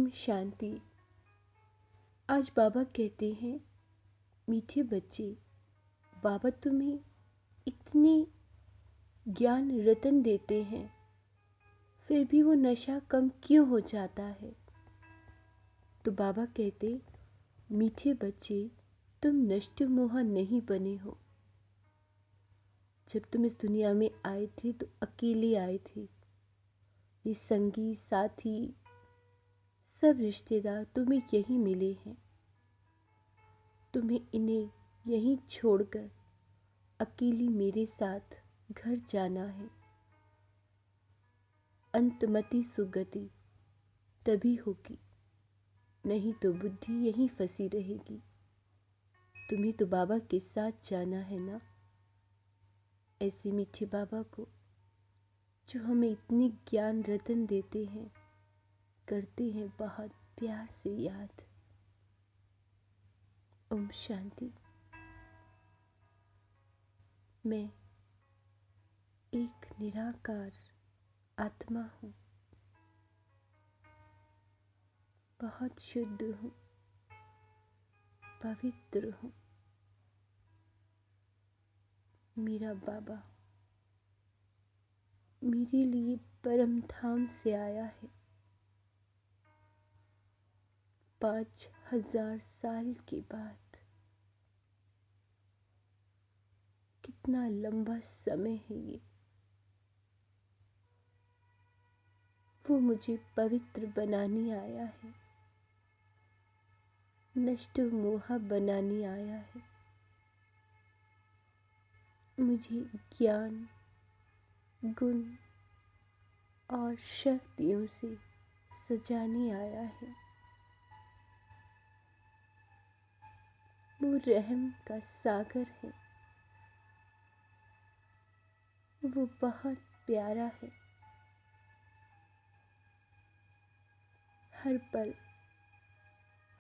शांति। आज बाबा कहते हैं, मीठे बच्चे, बाबा तुम्हें इतने ज्ञान रतन देते हैं, फिर भी वो नशा कम क्यों हो जाता है। तो बाबा कहते, मीठे बच्चे, तुम नष्ट मोह नहीं बने हो। जब तुम इस दुनिया में आए थे तो अकेले आए थे। ये संगी साथी सब रिश्तेदार तुम्हें यहीं मिले हैं। तुम्हें इन्हें यहीं छोड़कर अकेली मेरे साथ घर जाना है। अंतमति सुगति तभी होगी, नहीं तो बुद्धि यहीं फंसी रहेगी। तुम्हें तो बाबा के साथ जाना है ना। ऐसे मीठे बाबा को जो हमें इतनी ज्ञान रतन देते हैं, करते हैं बहुत प्यार से याद। ओम शांति। मैं एक निराकार आत्मा हूँ, बहुत शुद्ध हूँ, पवित्र हूँ। मेरा बाबा मेरे लिए परम धाम से आया है। 5000 साल के बाद। कितना लंबा समय है ये। वो मुझे पवित्र बनाने आया है, नष्ट मोह बनाने आया है। मुझे ज्ञान, गुण और शक्तियों से सजाने आया है। वो रहम का सागर है। वो बहुत प्यारा है। हर पल,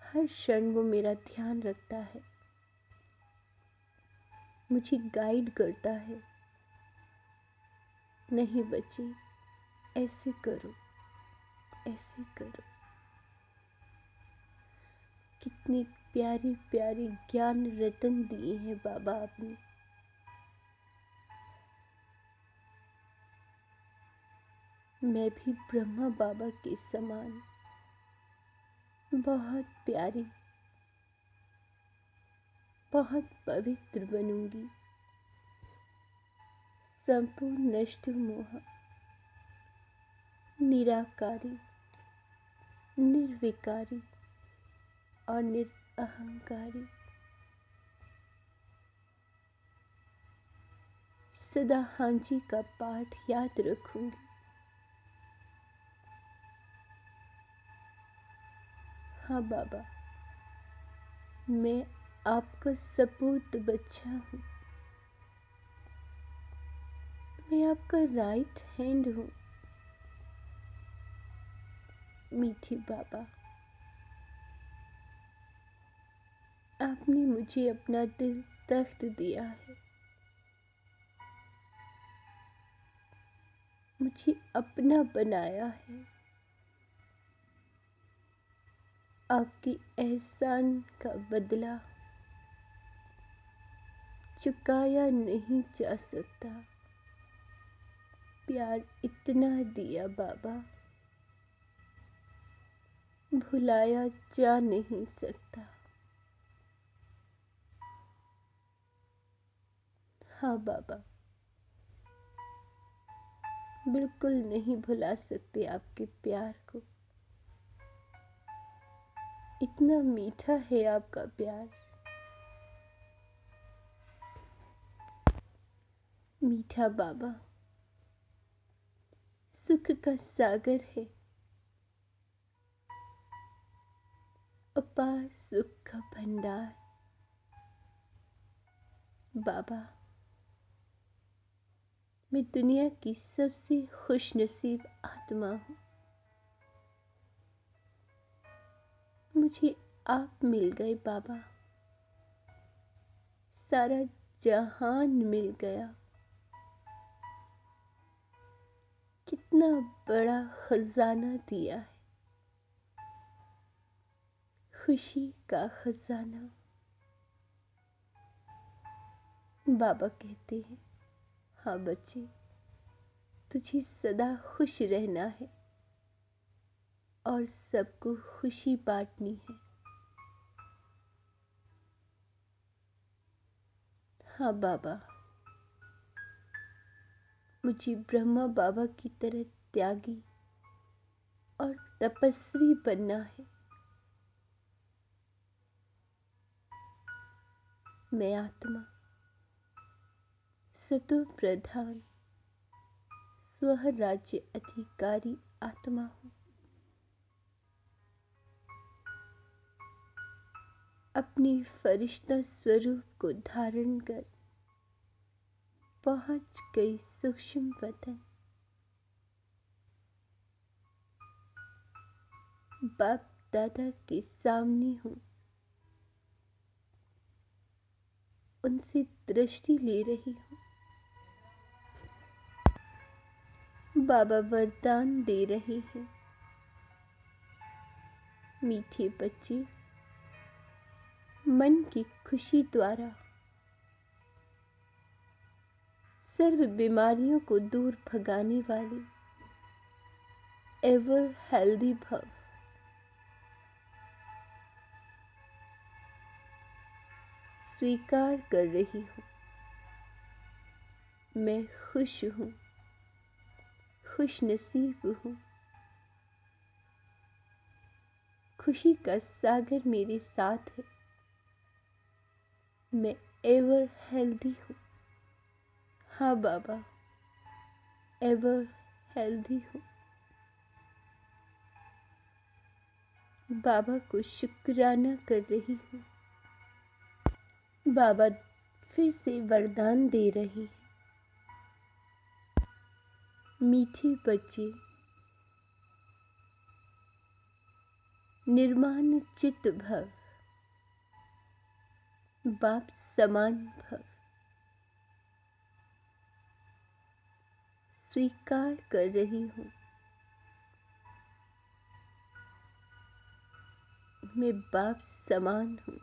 हर क्षण वो मेरा ध्यान रखता है, मुझे गाइड करता है। नहीं बच्चे, ऐसे करो, ऐसे करो। कितनी प्यारी प्यारी ज्ञान रतन दिए हैं बाबा आपने। मैं भी ब्रह्मा बाबा के समान बहुत प्यारी, बहुत पवित्र बनूंगी। संपूर्ण नष्ट मोह, निराकारी, निर्विकारी और निरअहंकारी। सदा हांजी का पाठ याद रखूंगी। हाँ बाबा, मैं आपका सपूत बच्चा हूँ। मैं आपका राइट हैंड हूँ। मीठे बाबा, आपने मुझे अपना दिल तख्त दिया है। मुझे अपना बनाया है। आपके एहसान का बदला चुकाया नहीं जा सकता। प्यार इतना दिया बाबा, भुलाया जा नहीं सकता। हाँ बाबा, बिल्कुल नहीं भुला सकते आपके प्यार को। इतना मीठा है आपका प्यार। मीठा बाबा सुख का सागर है, अपार सुख का भंडार। बाबा, मैं दुनिया की सबसे खुशनसीब आत्मा हूँ। मुझे आप मिल गए बाबा। सारा जहान मिल गया। कितना बड़ा खजाना दिया है। खुशी का खजाना। बाबा कहते हैं, हाँ बच्चे, तुझे सदा खुश रहना है और सबको खुशी बांटनी है। हाँ बाबा, मुझे ब्रह्मा बाबा की तरह त्यागी और तपस्वी बनना है। मैं आत्मा, सतो प्रधान, स्व राज्य अधिकारी आत्मा हूँ। अपने फरिश्ता स्वरूप को धारण कर पहुंच गई सूक्ष्म वतन। बाप दादा के सामने हूँ, उनसे दृष्टि ले रही हूँ। बाबा वरदान दे रहे हैं, मीठे बच्चे, मन की खुशी द्वारा सर्व बीमारियों को दूर भगाने वाली एवर हेल्दी भव। स्वीकार कर रही हूँ, मैं खुश हूँ, खुश नसीब हूँ। खुशी का सागर मेरे साथ है। मैं एवर हेल्दी हूँ। हाँ बाबा, एवर हेल्दी हूँ। बाबा को शुक्राना कर रही हूँ। बाबा फिर से वरदान दे रहे हैं, मीठे बच्चे, निर्माण चित्त भव, बाप समान भव। स्वीकार कर रही हूँ, मैं बाप समान हूँ।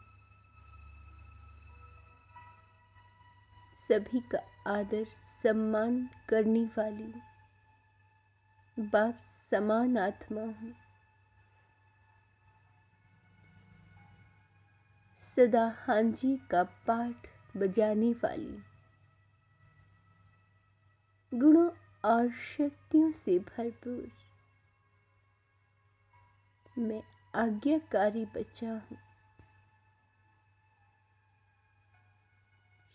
सभी का आदर सम्मान करने वाली बाप समान आत्मा हूँ। सदा हांजी का पाठ बजाने वाली, गुणों और शक्तियों से भरपूर मैं आज्ञाकारी बच्चा हूँ।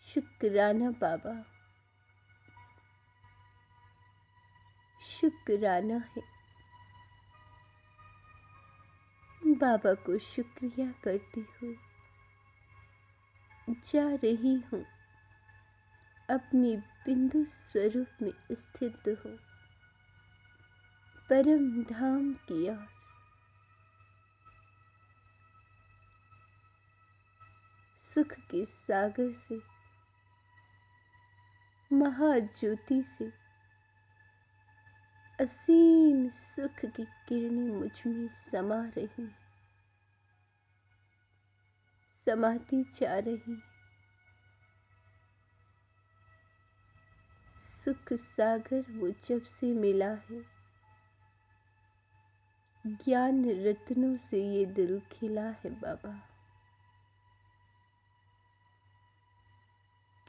शुक्राना बाबा, शुक्राना है। बाबा को शुक्रिया करती हुई जा रही हूँ, अपने बिंदु स्वरूप में स्थित हो परम धाम की ओर। सुख के सागर से, महाज्योति से असीम सुख की किरणें मुझ में समा रही, समाती जा रही। सुख सागर वो जब से मिला है, ज्ञान रत्नों से ये दिल खिला है। बाबा,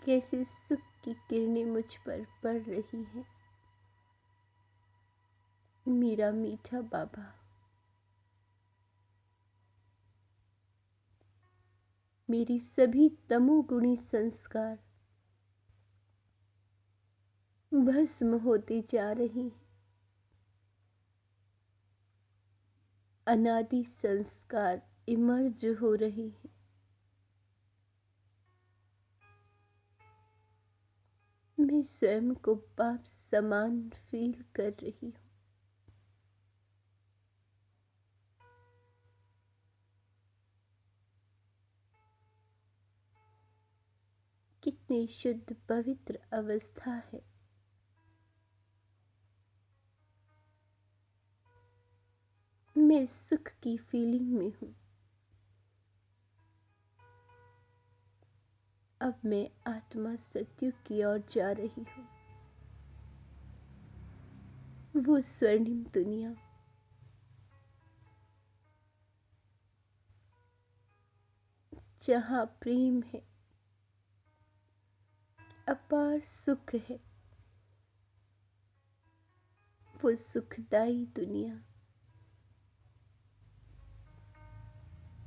कैसे सुख की किरणें मुझ पर पड़ रही हैं। मेरा मीठा बाबा, मेरी सभी तमोगुणी संस्कार भस्म होती जा रही हैं। अनादि संस्कार इमर्ज हो रही हैं। मैं स्वयं को बाप समान फील कर रही हूँ। कितनी शुद्ध पवित्र अवस्था है। मैं सुख की फीलिंग में हूँ। अब मैं आत्मा सत्य की ओर जा रही हूँ। वो स्वर्णिम दुनिया जहाँ प्रेम है, अपार सुख है, वो सुखदाई दुनिया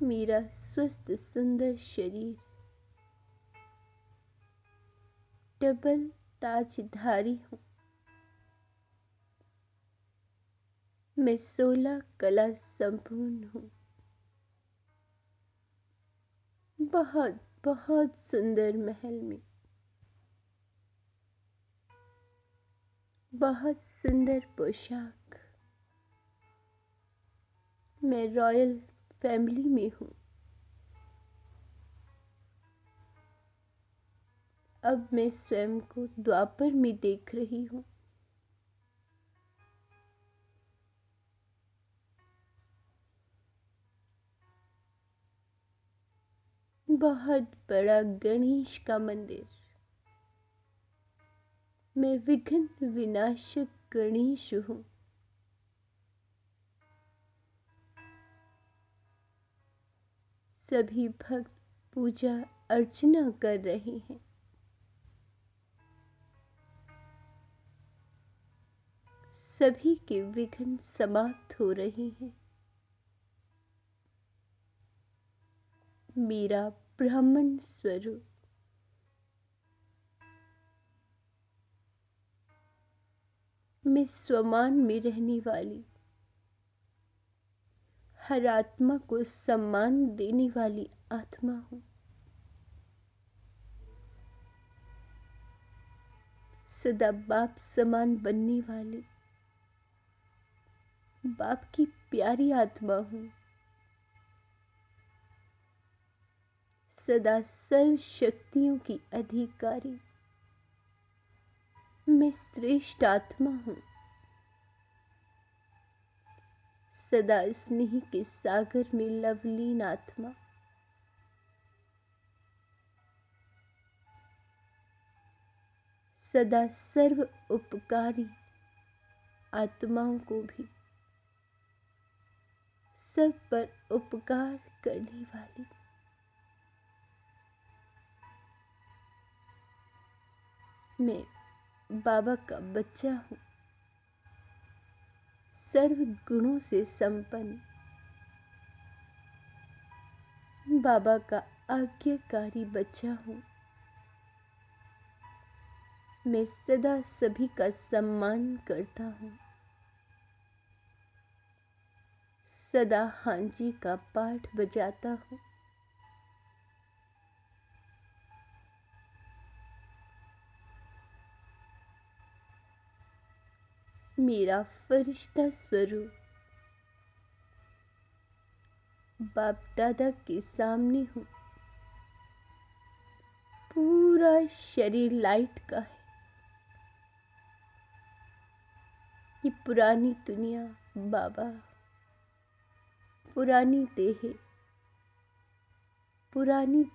मेरा स्वस्थ सुंदर शरीर डबल ताजधारी हूँ। मैं 16 कला संपूर्ण हूँ। बहुत बहुत सुंदर महल में बहुत सुंदर पोशाक, मैं रॉयल फैमिली में हूँ। अब मैं स्वयं को द्वापर में देख रही हूँ। बहुत बड़ा गणेश का मंदिर, मैं विघ्न विनाशक गणेश हूँ। सभी भक्त पूजा अर्चना कर रहे हैं। सभी के विघ्न समाप्त हो रहे हैं। मेरा ब्राह्मण स्वरूप मैं स्वमान में रहने वाली, हर आत्मा को सम्मान देने वाली आत्मा हूँ। सदा बाप समान बनने वाली बाप की प्यारी आत्मा हूँ। सदा सर्व शक्तियों की अधिकारी मैं श्रेष्ठ आत्मा हूँ। सदा स्नेह के सागर में लवलीन आत्मा, सदा सर्व उपकारी आत्माओं को भी सब पर उपकार करने वाली मैं बाबा का बच्चा हूँ। सर्व गुणों से संपन्न बाबा का आज्ञाकारी बच्चा हूँ। मैं सदा सभी का सम्मान करता हूँ। सदा हांजी का पाठ बजाता हूँ। मेरा फरिश्ता स्वरूप बाप दादा के सामने हूँ। पूरा शरीर लाइट का है। ये पुरानी दुनिया बाबा, पुरानी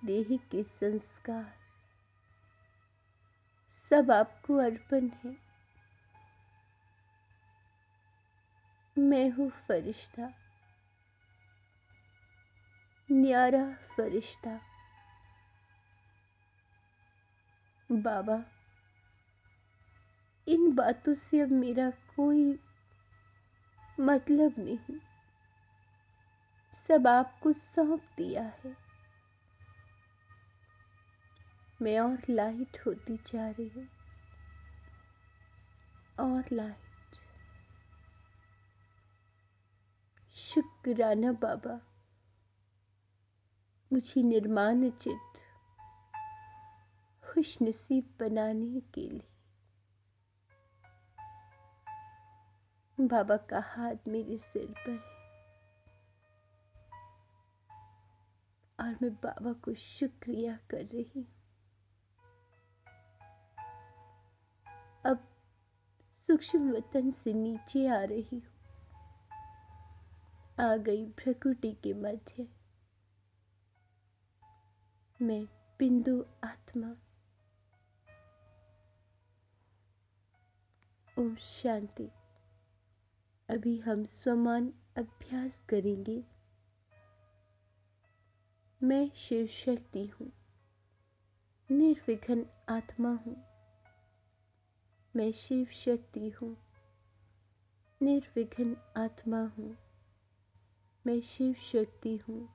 देह के संस्कार सब आपको अर्पण है। मैं हूँ फरिश्ता, न्यारा फरिश्ता। बाबा, इन बातों से अब मेरा कोई मतलब नहीं, सब आपको सौंप दिया है। मैं और लाइट होती जा रही हूँ, और लाइट। शुक्राना बाबा, मुझे निर्माण चित्त खुश नसीब बनाने के लिए। बाबा का हाथ मेरे सिर पर है और मैं बाबा को शुक्रिया कर रही हूँ। अब सूक्ष्म वतन से नीचे आ रही हूँ। आ गई प्रकृति के मध्य। मैं बिंदु आत्मा। ओम शांति। अभी हम स्वमान अभ्यास करेंगे। मैं शिव शक्ति हूँ, निर्विघ्न आत्मा हूँ। मैं शिव शक्ति हूँ, निर्विघ्न आत्मा हूँ। मैं शिव शक्ति हूँ,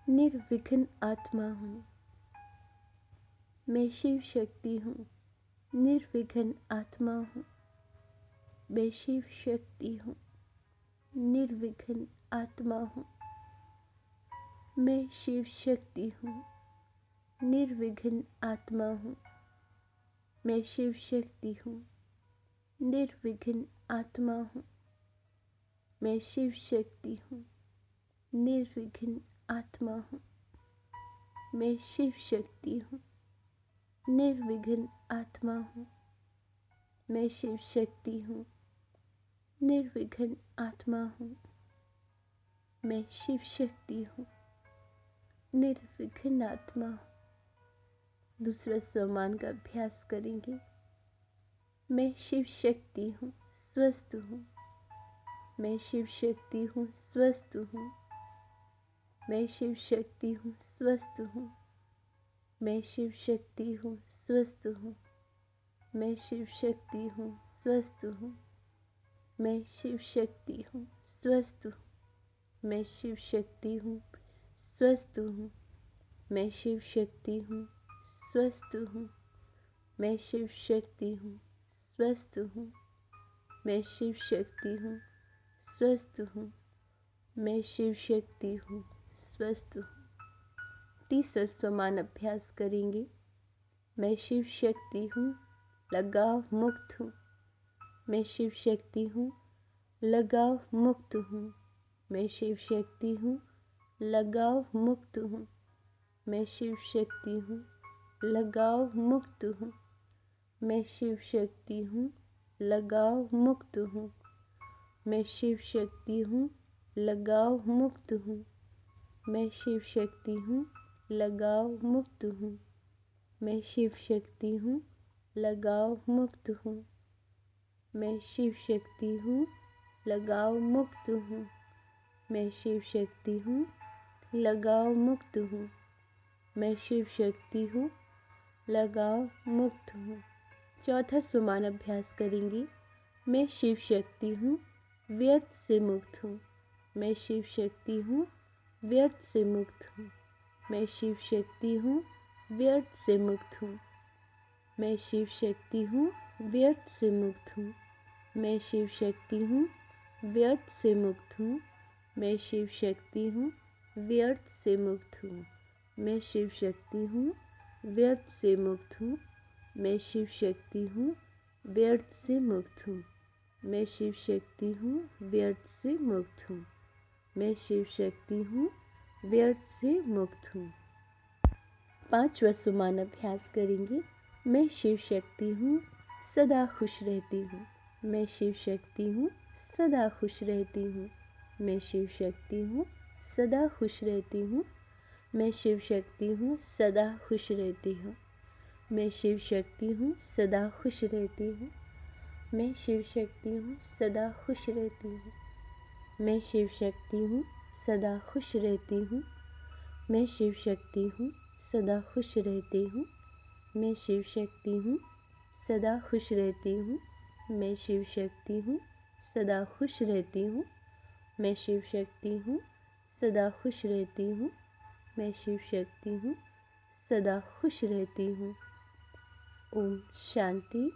निर्विघ्न आत्मा हूँ। मैं शिव शक्ति हूँ, निर्विघ्न आत्मा हूँ। मैं शिव शक्ति हूँ, निर्विघ्न आत्मा हूँ। मैं शिव शक्ति हूँ, निर्विघ्न आत्मा हूँ। मैं शिव शक्ति हूँ, निर्विघ्न आत्मा हूँ। मैं शिव शक्ति हूँ, निर्विघ्न आत्मा हूँ। मैं शिव शक्ति हूँ, निर्विघ्न आत्मा हूँ। मैं शिव शक्ति हूँ, निर्विघ्न आत्मा हूँ। मैं शिव शक्ति हूँ, निर्विघ्न आत्मा हूँ। दूसरा स्वमान का अभ्यास करेंगे। मैं शिव शक्ति हूँ, स्वस्थ हूँ। मैं शिव शक्ति हूँ, स्वस्थ हूँ। मैं शिव शक्ति हूँ, स्वस्थ हूँ। मैं शिव शक्ति हूँ, स्वस्थ हूँ। मैं शिव शक्ति हूँ, स्वस्थ हूँ। मैं शिव शक्ति हूँ, स्वस्थ हूँ। मैं शिव शक्ति हूँ, स्वस्थ हूँ। मैं शिव शक्ति हूँ, स्वस्थ हूँ। मैं शिव शक्ति हूँ, स्वस्थ हूँ। मैं शिव शक्ति हूँ, स्वस्थ हूँ। मैं शिव शक्ति हूँ, स्वस्थ हूँ। तीसरा स्वमान अभ्यास करेंगे। मैं शिव शक्ति हूँ, लगाव मुक्त हूँ। मैं शिव शक्ति हूँ, लगाव मुक्त हूँ। मैं शिव शक्ति हूँ, लगाव मुक्त हूँ। मैं शिव शक्ति हूँ, लगाव मुक्त हूँ। मैं शिव शक्ति हूँ, लगाव मुक्त हूँ। मैं शिव शक्ति हूँ, लगाव मुक्त हूँ। मैं शिव शक्ति हूँ, लगाव मुक्त हूँ। मैं शिव शक्ति हूँ, लगाव मुक्त हूँ। मैं शिव शक्ति हूँ, लगाव मुक्त हूँ। मैं शिव शक्ति हूँ, लगाव मुक्त हूँ। मैं शिव शक्ति हूँ, लगाव मुक्त हूँ। चौथा स्वमान अभ्यास करेंगे। मैं शिव शक्ति हूँ, व्यर्थ से मुक्त हूँ। मैं शिव शक्ति हूँ, व्यर्थ से मुक्त हूँ। मैं शिव शक्ति हूँ, व्यर्थ से मुक्त हूँ। मैं शिव शक्ति हूँ, व्यर्थ से मुक्त हूँ। मैं शिव शक्ति हूँ, व्यर्थ से मुक्त हूँ। मैं शिव शक्ति हूँ, व्यर्थ से मुक्त हूँ। मैं शिव शक्ति हूँ, व्यर्थ से मुक्त हूँ। मैं शिव शक्ति हूँ, व्यर्थ से मुक्त हूँ। मैं शिव शक्ति हूँ, व्यर्थ से मुक्त हूँ। मैं शिव शक्ति हूँ, व्यर्थ से मुक्त हूँ। पांचवा स्वमान अभ्यास करेंगे। मैं शिव शक्ति हूँ, सदा खुश रहती हूँ। मैं शिव शक्ति हूँ, सदा खुश रहती हूँ। मैं शिव शक्ति हूँ, सदा खुश रहती हूँ। मैं शिव शक्ति हूँ, सदा खुश रहती हूँ। मैं शिव शक्ति हूँ, सदा खुश रहती हूँ। मैं शिव शक्ति हूँ, सदा खुश रहती हूँ। मैं शिव शक्ति हूँ, सदा खुश रहती हूँ। मैं शिव शक्ति हूँ, सदा खुश रहती हूँ। मैं शिव शक्ति हूँ, सदा खुश रहती हूँ। मैं शिव शक्ति हूँ, सदा खुश रहती हूँ। मैं शिव शक्ति हूँ, सदा खुश रहती हूँ। मैं शिव शक्ति हूँ, सदा खुश रहती हूँ। ओम शांति।